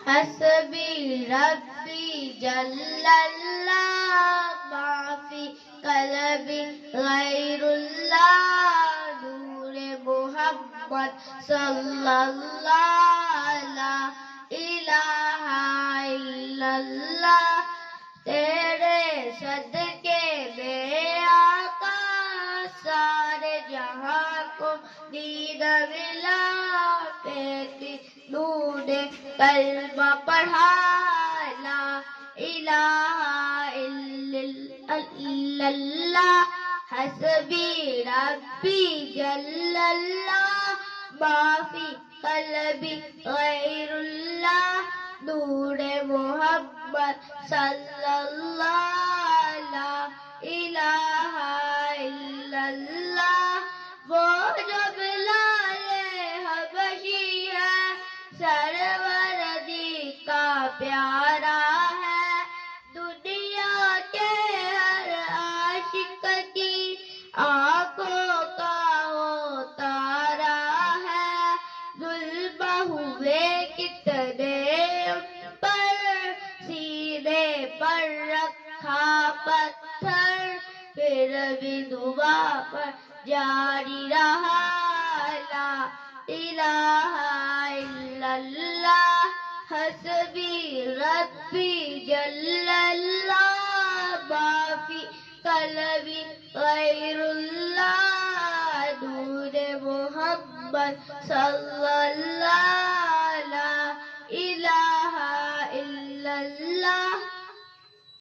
حسبی ربی جل اللہ ما فی قلبی غیر اللہ نور محمد صلی اللہ لا الہ الا اللہ تیرے صدقے میں آقا سارے جہاں کو دید ملا پیتی نور کلمہ پڑھا لا الہ الا اللہ حسبی ربی جل اللہ ما فی قلبی غیر اللہ نور محمد صلی اللہ لا الہ الا اللہ وہ جو بلال حبشی ہے سروردی کا پیارا ہے دنیا کے ہر عاشق کی آنکھوں کا وہ تارا ہے ظلم ہوئے کتنے پر سینے پر رکھا پتھر پھر بھی دعا پر جاری رہا لا الہ الا اللہ حسبی ربی جل اللہ ما فی قلبی غیر اللہ نور محمد صلی اللہ